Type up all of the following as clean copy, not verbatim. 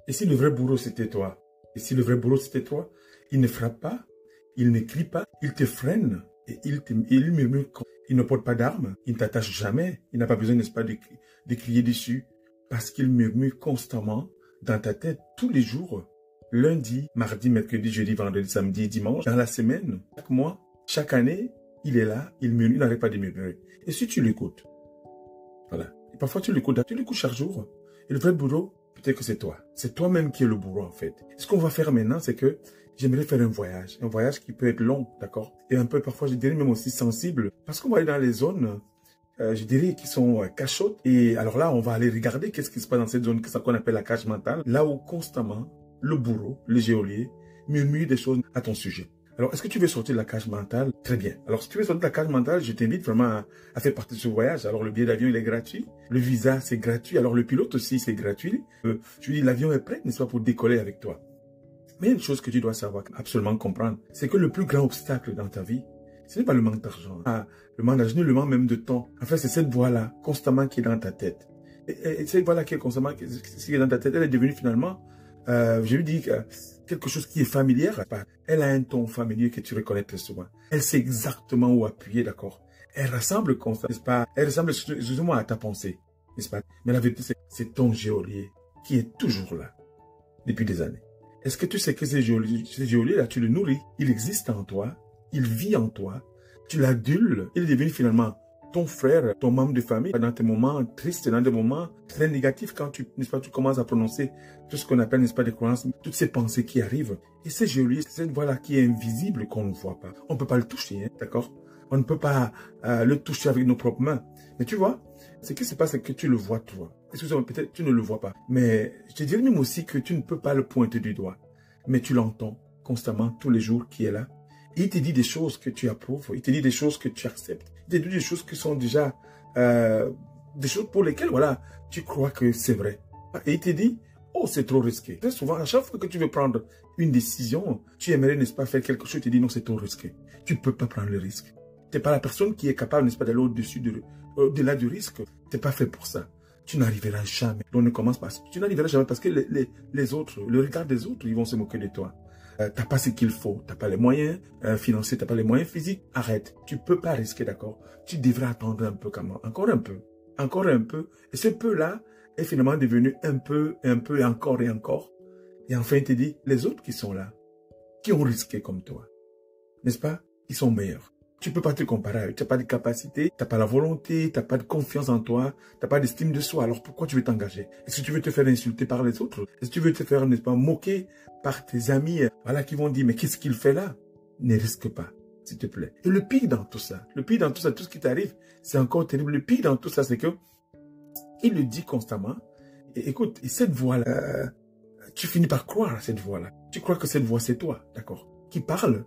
Et si le vrai bourreau, c'était toi? Et si le vrai bourreau, c'était toi? Il ne frappe pas, il ne crie pas, il te freine et il murmure. Il ne porte pas d'armes, il ne t'attache jamais, il n'a pas besoin, n'est-ce pas, de crier dessus, parce qu'il murmure constamment dans ta tête tous les jours, lundi, mardi, mercredi, jeudi, vendredi, samedi, dimanche, dans la semaine, chaque mois, chaque année, il est là, il murmure, il n'arrête pas de murmurer. Et si tu l'écoutes, voilà. Et parfois tu l'écoutes chaque jour, et le vrai bourreau, peut-être que c'est toi. C'est toi-même qui es le bourreau, en fait. Ce qu'on va faire maintenant, c'est que j'aimerais faire un voyage qui peut être long, d'accord? Et un peu, parfois, je dirais même aussi sensible, parce qu'on va aller dans les zones, je dirais, qui sont cachottes. Et alors là, on va aller regarder qu'est-ce qui se passe dans cette zone qu'on appelle la cage mentale, là où constamment, le bourreau, le geôlier, murmure des choses à ton sujet. Alors, est-ce que tu veux sortir de la cage mentale? Très bien. Alors, si tu veux sortir de la cage mentale, je t'invite vraiment à faire partie de ce voyage. Alors, le billet d'avion, il est gratuit. Le visa, c'est gratuit. Alors, le pilote aussi, c'est gratuit. Je dis, l'avion est prêt, n'est-ce pas, pour décoller avec toi. Mais il y a une chose que tu dois savoir, absolument comprendre, c'est que le plus grand obstacle dans ta vie, ce n'est pas le manque d'argent. Le manque d'argent, le manque même de temps. En fait, c'est cette voix-là, constamment, qui est dans ta tête. Et cette voix-là qui est constamment, qui est dans ta tête, elle est devenue finalement, je lui dis quelque chose qui est familière. Elle a un ton familier que tu reconnais très souvent. Elle sait exactement où appuyer, d'accord? Elle ressemble constamment, n'est-ce pas? Elle ressemble, excusez-moi, à ta pensée, n'est-ce pas? Mais la vérité, c'est ton geôlier qui est toujours là, depuis des années. Est-ce que tu sais que ces geôliers-là, tu le nourris? Il existe en toi, il vit en toi, tu l'adules, il est devenu finalement ton frère, ton membre de famille, dans tes moments tristes, dans des moments très négatifs, quand tu, n'est-ce pas, tu commences à prononcer tout ce qu'on appelle, n'est-ce pas, des croyances, toutes ces pensées qui arrivent. Et ces geôliers, c'est cette voix-là qui est invisible, qu'on ne voit pas. On ne peut pas le toucher, hein, d'accord? On ne peut pas le toucher avec nos propres mains. Mais tu vois, ce qui se passe, c'est que tu le vois, toi. Excusez-moi, peut-être tu ne le vois pas. Mais je te dirais même aussi que tu ne peux pas le pointer du doigt. Mais tu l'entends constamment, tous les jours, qui est là. Et il te dit des choses que tu approuves, il te dit des choses que tu acceptes, il te dit des choses qui sont déjà des choses pour lesquelles, voilà, tu crois que c'est vrai. Et il te dit, oh, c'est trop risqué. Très souvent, à chaque fois que tu veux prendre une décision, tu aimerais, n'est-ce pas, faire quelque chose, tu te dis, non, c'est trop risqué. Tu ne peux pas prendre le risque. Tu n'es pas la personne qui est capable, n'est-ce pas, d'aller au-delà du risque. Tu n'es pas fait pour ça. Tu n'arriveras jamais. Donc ne commence pas. Tu n'arriveras jamais parce que les autres, le regard des autres, ils vont se moquer de toi. T'as pas ce qu'il faut, t'as pas les moyens financiers, t'as pas les moyens physiques, arrête. Tu peux pas risquer, d'accord? Tu devrais attendre un peu quand même, encore un peu, et ce peu-là est finalement devenu un peu, et encore, et enfin il te dit, les autres qui sont là, qui ont risqué comme toi, n'est-ce pas? Ils sont meilleurs. Tu peux pas te comparer à eux, tu n'as pas de capacité, tu n'as pas la volonté, tu n'as pas de confiance en toi, tu n'as pas d'estime de soi, alors pourquoi tu veux t'engager? Est-ce que tu veux te faire insulter par les autres? Est-ce que tu veux te faire, n'est-ce pas, moquer par tes amis, voilà, qui vont dire, mais qu'est-ce qu'il fait là? Ne risque pas, s'il te plaît. Et le pire dans tout ça, tout ce qui t'arrive, c'est encore terrible. Le pire dans tout ça, c'est que il le dit constamment, et écoute, et cette voix-là, tu finis par croire à cette voix-là. Tu crois que cette voix, c'est toi, d'accord? Qui parle.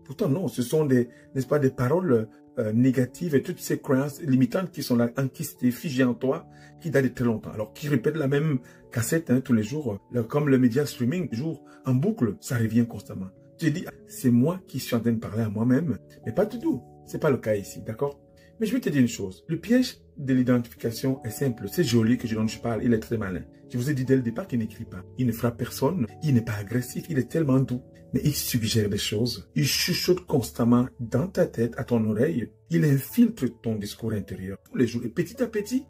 Pourtant, non, ce sont n'est-ce pas, des paroles négatives et toutes ces croyances limitantes qui sont là, enquistées, figées en toi, qui datent de très longtemps. Alors, qui répètent la même cassette tous les jours, comme le média streaming, toujours en boucle, ça revient constamment. Tu te dis, c'est moi qui suis en train de parler à moi-même, mais pas du tout. C'est pas le cas ici, d'accord? Mais je vais te dire une chose. Le piège de l'identification est simple. C'est joli que dont je parle, il est très malin. Je vous ai dit dès le départ qu'il n'écrit pas. Il ne frappe personne. Il n'est pas agressif. Il est tellement doux. Mais il suggère des choses. Il chuchote constamment dans ta tête, à ton oreille. Il infiltre ton discours intérieur tous les jours. Et petit à petit,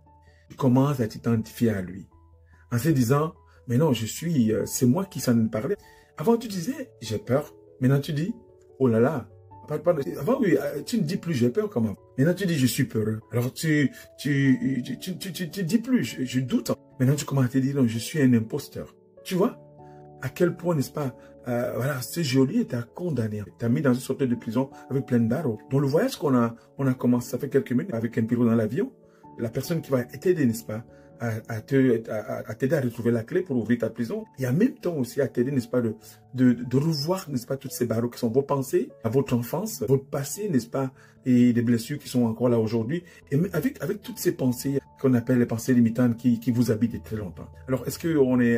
tu commences à t'identifier à lui. En se disant, mais non, c'est moi qui s'en parlais. Avant, tu disais, j'ai peur. Maintenant, tu dis, oh là là. Avant, oui, tu ne dis plus j'ai peur comment. Maintenant, tu dis je suis peureux. Alors, tu dis plus je doute. Maintenant, tu commences à te dire non, je suis un imposteur. Tu vois à quel point, n'est-ce pas, voilà, ce geôlier t'a condamné, t'a mis dans une sorte de prison avec plein de barreaux. Dans le voyage qu'on a commencé, ça fait quelques minutes, avec un pilote dans l'avion, la personne qui va t'aider, n'est-ce pas, à t'aider à retrouver la clé pour ouvrir ta prison. Et en même temps aussi à t'aider, n'est-ce pas, de revoir, n'est-ce pas, toutes ces barreaux qui sont vos pensées, à votre enfance, votre passé, n'est-ce pas, et des blessures qui sont encore là aujourd'hui. Et avec toutes ces pensées qu'on appelle les pensées limitantes qui vous habitent depuis très longtemps. Alors, est-ce qu'on est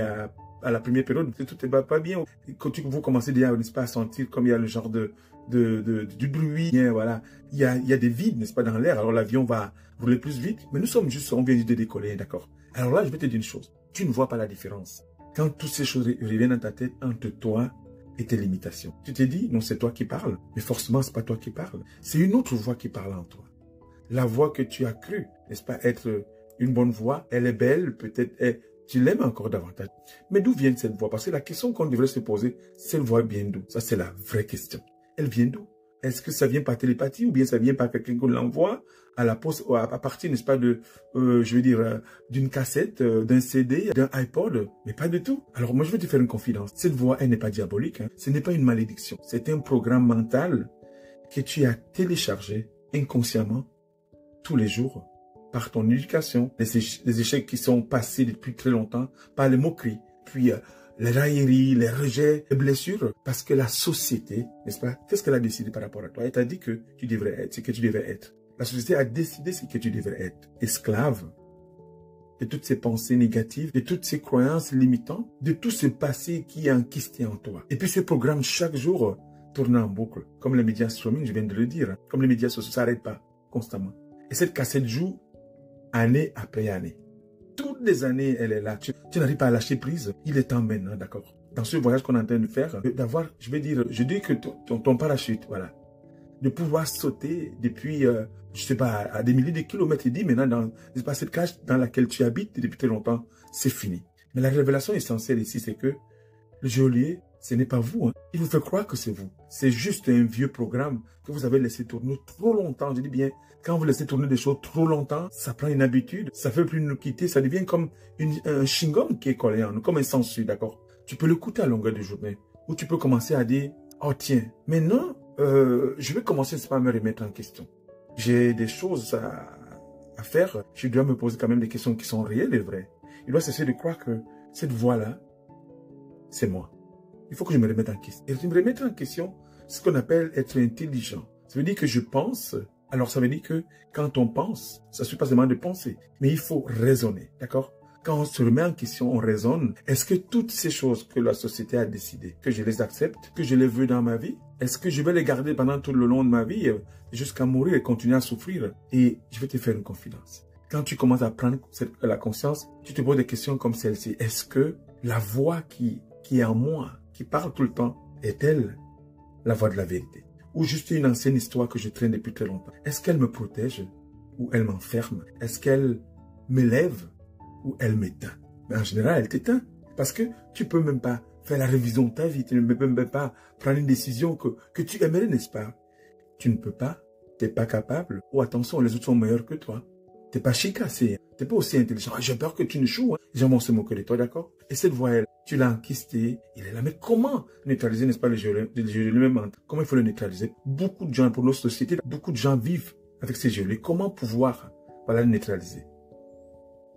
à la première période, tout n'est pas bien. Quand vous commencez déjà, n'est-ce pas, à sentir comme il y a le genre du bruit, bien, voilà. Il y a des vides, n'est-ce pas, dans l'air. Alors l'avion va rouler plus vite. Mais nous sommes juste, on vient juste de décoller, d'accord. Alors là, je vais te dire une chose. Tu ne vois pas la différence. Quand toutes ces choses reviennent dans ta tête entre toi et tes limitations. Tu te dis, non, c'est toi qui parles, mais forcément, c'est pas toi qui parles. C'est une autre voix qui parle en toi. La voix que tu as cru, n'est-ce pas, être une bonne voix, elle est belle, peut-être, tu l'aimes encore davantage. Mais d'où vient cette voix? Parce que la question qu'on devrait se poser, cette voix vient d'où? Ça, c'est la vraie question. Elle vient d'où? Est-ce que ça vient par télépathie ou bien ça vient par quelqu'un qu'on l'envoie à la poste, à partir, n'est-ce pas, de, je veux dire, d'une cassette, d'un CD, d'un iPod? Mais pas du tout. Alors moi, je vais te faire une confidence. Cette voix, elle n'est pas diabolique. Hein. Ce n'est pas une malédiction. C'est un programme mental que tu as téléchargé inconsciemment tous les jours par ton éducation, les échecs qui sont passés depuis très longtemps, par les moqueries, puis les railleries, les rejets, les blessures, parce que la société, n'est-ce pas, qu'est-ce qu'elle a décidé par rapport à toi? Elle t'a dit que tu devrais être ce que tu devais être. La société a décidé ce que tu devrais être. Esclave de toutes ces pensées négatives, de toutes ces croyances limitantes, de tout ce passé qui est enquisté en toi. Et puis ce programme, chaque jour, tourne en boucle. Comme les médias streaming, je viens de le dire. Comme les médias sociaux, ça n'arrête pas constamment. Et cette cassette joue année après année. Toutes les années, elle est là. Tu n'arrives pas à lâcher prise. Il est temps maintenant, d'accord. Dans ce voyage qu'on est en train de faire, d'avoir, je dis que ton parachute, voilà, de pouvoir sauter depuis, je sais pas, à des milliers de kilomètres. Il dit maintenant, dans cette cage dans laquelle tu habites depuis très longtemps, c'est fini. Mais la révélation essentielle ici, c'est que le geôlier, ce n'est pas vous. Hein. Il vous fait croire que c'est vous. C'est juste un vieux programme que vous avez laissé tourner trop longtemps. Je dis bien, quand vous laissez tourner des choses trop longtemps, ça prend une habitude, ça ne fait plus nous quitter, ça devient comme un chewing-gum qui est collé en nous, comme un sensu, d'accord? Tu peux l'écouter à longueur de journée. Ou tu peux commencer à dire, oh tiens, maintenant, je vais commencer à me remettre en question. J'ai des choses à faire. Je dois me poser quand même des questions qui sont réelles et vraies. Il doit cesser de croire que cette voix-là, c'est moi. Il faut que je me remette en question. Et je me remettre en question, ce qu'on appelle être intelligent. Ça veut dire que je pense. Alors ça veut dire que quand on pense, ça ne suffit pas seulement de penser, mais il faut raisonner, d'accord? Quand on se remet en question, on raisonne. Est-ce que toutes ces choses que la société a décidé, que je les accepte, que je les veux dans ma vie, est-ce que je vais les garder pendant tout le long de ma vie, jusqu'à mourir et continuer à souffrir? Et je vais te faire une confidence. Quand tu commences à prendre la conscience, tu te poses des questions comme celle-ci. Est-ce que la voix qui est en moi, qui parle tout le temps, est-elle la voix de la vérité? Ou juste une ancienne histoire que je traîne depuis très longtemps? Est-ce qu'elle me protège ou elle m'enferme? Est-ce qu'elle m'élève ou elle m'éteint? Mais en général, elle t'éteint. Parce que tu ne peux même pas faire la révision de ta vie. Tu ne peux même pas prendre une décision que tu aimerais, n'est-ce pas? Tu ne peux pas. Tu n'es pas capable. Ou attention, les autres sont meilleurs que toi. Tu n'es pas chicassé. Tu n'es pas aussi intelligent. J'ai peur que tu ne joues. Hein. Les gens vont se moquer de toi, d'accord? Et cette voix, elle, tu l'as enquistée. Il est là. Mais comment neutraliser, n'est-ce pas, le jeu lui-même? Comment il faut le neutraliser? Beaucoup de gens, pour nos sociétés, beaucoup de gens vivent avec ces jeux. Comment pouvoir, voilà, le neutraliser?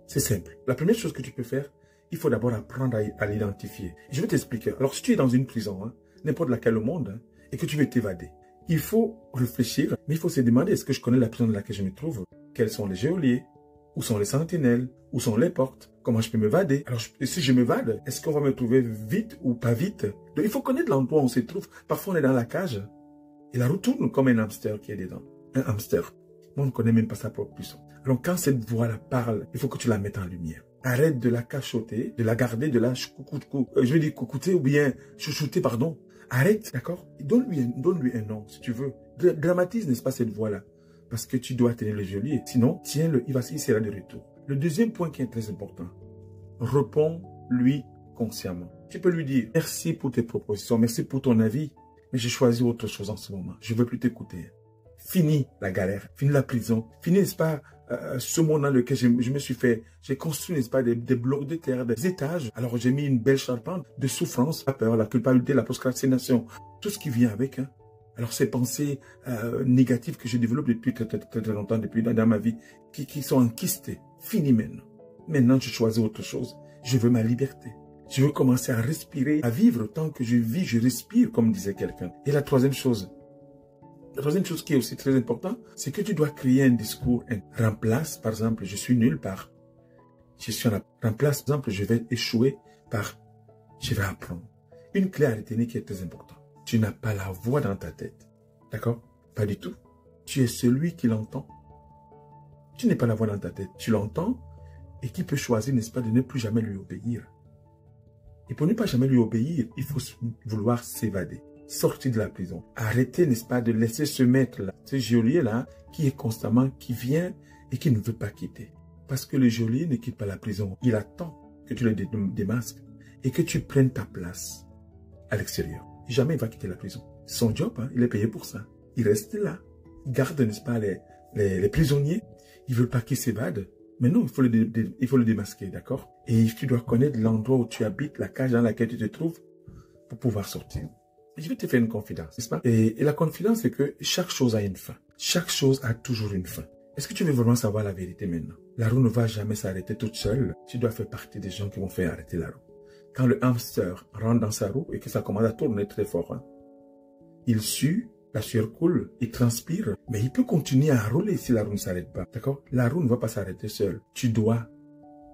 C'est simple. La première chose que tu peux faire, il faut d'abord apprendre à l'identifier. Je vais t'expliquer. Alors, si tu es dans une prison, hein, n'importe laquelle au monde, hein, et que tu veux t'évader, il faut réfléchir, mais il faut se demander, est-ce que je connais la prison dans laquelle je me trouve? Quels sont les geôliers? Où sont les sentinelles? Où sont les portes? Comment je peux m'évader? Alors, si je m'évade, est-ce qu'on va me trouver vite ou pas vite? Donc, il faut connaître l'endroit où on se trouve. Parfois, on est dans la cage. Et la roue tourne comme un hamster qui est dedans. Un hamster. On ne connaît même pas sa propre puissance. Alors, quand cette voix-là parle, il faut que tu la mettes en lumière. Arrête de la cachoter, de la garder, de la je veux dire coucouter ou bien chouchouter, pardon. Arrête, d'accord? Donne-lui un nom, si tu veux. Dramatise, n'est-ce pas, cette voix-là? Parce que tu dois tenir le geôlier. Sinon, tiens-le, il sera de retour. Le deuxième point qui est très important, réponds-lui consciemment. Tu peux lui dire, merci pour tes propositions, merci pour ton avis, mais j'ai choisi autre chose en ce moment. Je ne veux plus t'écouter. Fini la galère, fini la prison, fini, n'est-ce pas, ce monde dans lequel je me suis fait, j'ai construit, n'est-ce pas, des blocs de terre, des étages. Alors j'ai mis une belle charpente de souffrance, la peur, la culpabilité, la procrastination, tout ce qui vient avec, hein. Alors ces pensées négatives que je développe depuis très longtemps, depuis dans ma vie, qui sont enquistées, fini maintenant. Maintenant, je choisis autre chose. Je veux ma liberté. Je veux commencer à respirer, à vivre tant que je vis, je respire, comme disait quelqu'un. Et la troisième chose qui est aussi très importante, c'est que tu dois créer un discours. Remplace, par exemple, je suis nul par, remplace, par exemple, je vais échouer par, je vais apprendre. Une clé à retenir qui est très importante. Tu n'as pas la voix dans ta tête. D'accord? Pas du tout. Tu es celui qui l'entend. Tu n'es pas la voix dans ta tête. Tu l'entends et qui peut choisir, n'est-ce pas, de ne plus jamais lui obéir. Et pour ne pas jamais lui obéir, il faut vouloir s'évader, sortir de la prison. Arrêter, n'est-ce pas, de laisser ce maître-là, ce geôlier-là, qui est constamment, qui vient et qui ne veut pas quitter. Parce que le geôlier ne quitte pas la prison. Il attend que tu le démasques et que tu prennes ta place à l'extérieur. Jamais il va quitter la prison. Son job, hein, il est payé pour ça. Il reste là. Il garde, n'est-ce pas, les prisonniers. Il ne veut pas qu'ils s'évadent. Mais non, il faut le démasquer, d'accord? Et tu dois connaître l'endroit où tu habites, la cage dans laquelle tu te trouves pour pouvoir sortir. Je vais te faire une confidence, n'est-ce pas? Et la confidence, c'est que chaque chose a une fin. Chaque chose a toujours une fin. Est-ce que tu veux vraiment savoir la vérité maintenant? La roue ne va jamais s'arrêter toute seule. Tu dois faire partie des gens qui vont faire arrêter la roue. Quand le hamster rentre dans sa roue et que ça commence à tourner très fort, hein, il sue, la sueur coule, il transpire, mais il peut continuer à rouler si la roue ne s'arrête pas. D'accord? La roue ne va pas s'arrêter seule. Tu dois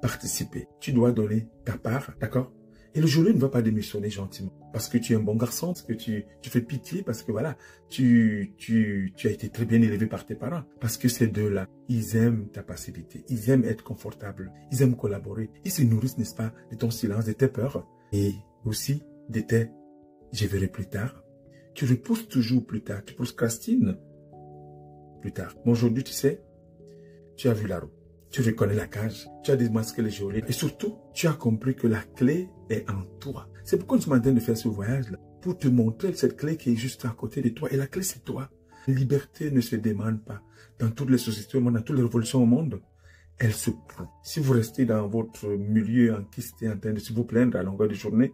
participer. Tu dois donner ta part. D'accord? Et le geôlier ne va pas démissionner gentiment. Parce que tu es un bon garçon, parce que tu fais pitié, parce que voilà, tu as été très bien élevé par tes parents. Parce que ces deux-là, ils aiment ta passivité. Ils aiment être confortables. Ils aiment collaborer. Ils se nourrissent, n'est-ce pas, de ton silence, de tes peurs. Et aussi de tes « je verrai plus tard ». Tu repousses toujours plus tard. Tu procrastines plus tard. Mais aujourd'hui, tu sais, tu as vu la roue. Tu reconnais la cage. Tu as démasqué les geôliers. Et surtout, tu as compris que la clé est en toi. C'est pourquoi nous sommes en train de faire ce voyage-là. Pour te montrer cette clé qui est juste à côté de toi. Et la clé, c'est toi. La liberté ne se demande pas. Dans toutes les sociétés au monde, dans toutes les révolutions au monde, elle se prend. Si vous restez dans votre milieu enquisté, en train de vous plaindre à longueur de journée,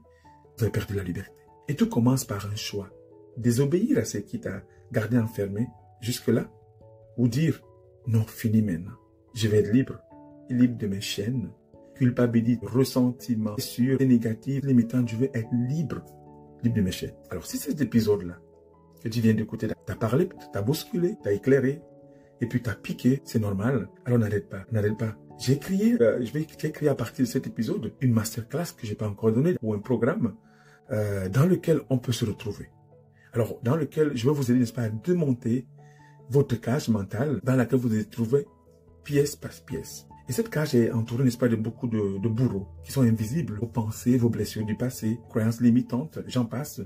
vous avez perdu la liberté. Et tout commence par un choix. Désobéir à ce qui t'a gardé enfermé jusque-là. Ou dire, non, fini maintenant. Je vais être libre. Libre de mes chaînes. Culpabilité, ressentiment, blessures négatives, limitantes. Je vais être libre. Libre de mes chaînes. Alors, si cet épisode-là, que tu viens d'écouter, t'as parlé, t'as bousculé, t'as éclairé, et puis t'as piqué, c'est normal. Alors, n'arrête pas, n'arrête pas. J'ai créé à partir de cet épisode une masterclass que j'ai pas encore donnée, ou un programme dans lequel on peut se retrouver. Alors, dans lequel je vais vous aider, n'est-ce pas, à démonter votre cage mentale dans laquelle vous allez trouver pièce par pièce. Et cette cage est entourée, n'est-ce pas, de beaucoup de bourreaux qui sont invisibles. Vos pensées, vos blessures du passé, croyances limitantes, j'en passe.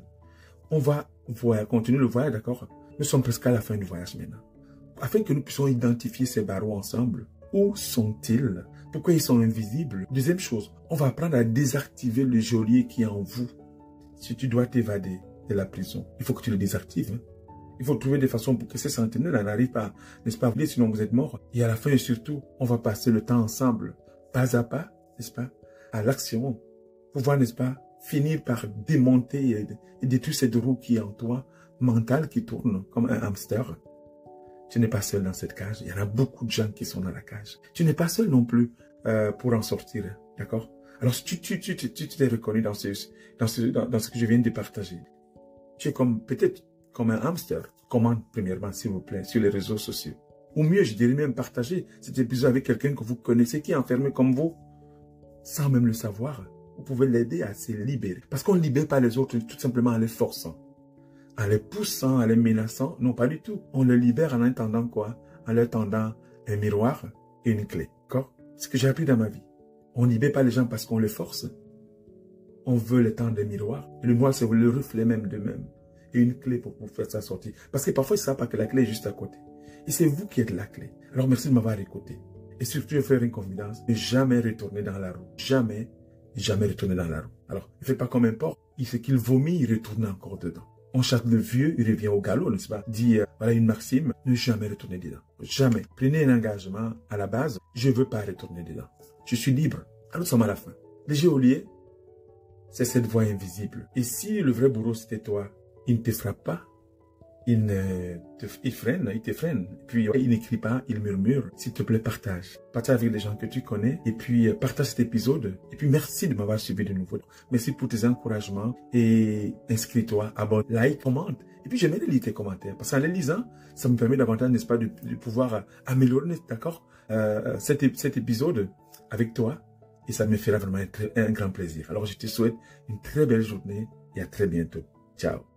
On va continuer le voyage, d'accord? Nous sommes presque à la fin du voyage maintenant. Afin que nous puissions identifier ces barreaux ensemble. Où sont-ils? Pourquoi ils sont invisibles? Deuxième chose, on va apprendre à désactiver le geôlier qui est en vous. Si tu dois t'évader de la prison, il faut que tu le désactives. Hein? Il faut trouver des façons pour que ces sentinelles n'arrivent pas, n'est-ce pas, sinon vous êtes mort. Et à la fin, et surtout, on va passer le temps ensemble, pas à pas, n'est-ce pas, à l'action. Pouvoir, n'est-ce pas, finir par démonter et détruire cette roue qui est en toi, mentale, qui tourne comme un hamster. Tu n'es pas seul dans cette cage. Il y en a beaucoup de gens qui sont dans la cage. Tu n'es pas seul non plus pour en sortir, d'accord? Alors, si tu t'es reconnu dans ce que je viens de partager. Tu es peut-être comme un hamster. Commente premièrement, s'il vous plaît, sur les réseaux sociaux. Ou mieux, je dirais même partager cet épisode avec quelqu'un que vous connaissez qui est enfermé comme vous, sans même le savoir. Vous pouvez l'aider à se libérer. Parce qu'on ne libère pas les autres tout simplement en les forçant, en les poussant, en les menaçant. Non, pas du tout. On les libère en attendant quoi? En leur tendant un miroir et une clé. D'accord? Ce que j'ai appris dans ma vie. On ne libère pas les gens parce qu'on les force. On veut les tendre des miroirs. Et le miroir, c'est le reflet même d'eux-mêmes. Et une clé pour faire ça sortir. Parce que parfois, ils ne savent pas que la clé est juste à côté. Et c'est vous qui êtes la clé. Alors, merci de m'avoir écouté. Et surtout, je vais faire une confidence. Ne jamais retourner dans la roue. Jamais, jamais retourner dans la roue. Alors, ne faites pas comme un porc. Il fait qu'il vomit, il retourne encore dedans. On chasse le vieux, il revient au galop, n'est-ce pas? Dit, voilà une maxime, ne jamais retourner dedans. Jamais. Prenez un engagement à la base. Je ne veux pas retourner dedans. Je suis libre. Alors, nous sommes à la fin. Le geôlier, c'est cette voix invisible. Et si le vrai bourreau, c'était toi, il ne te frappe pas, il freine, il te freine. Puis il n'écrit pas, il murmure. S'il te plaît, partage. Partage avec les gens que tu connais. Et puis partage cet épisode. Et puis merci de m'avoir suivi de nouveau. Merci pour tes encouragements. Et inscris-toi, abonne, like, commente. Et puis j'aimerais lire tes commentaires. Parce qu'en les lisant, ça me permet davantage, n'est-ce pas, de pouvoir améliorer, d'accord, cet épisode avec toi. Et ça me fera vraiment un grand plaisir. Alors je te souhaite une très belle journée et à très bientôt. Ciao.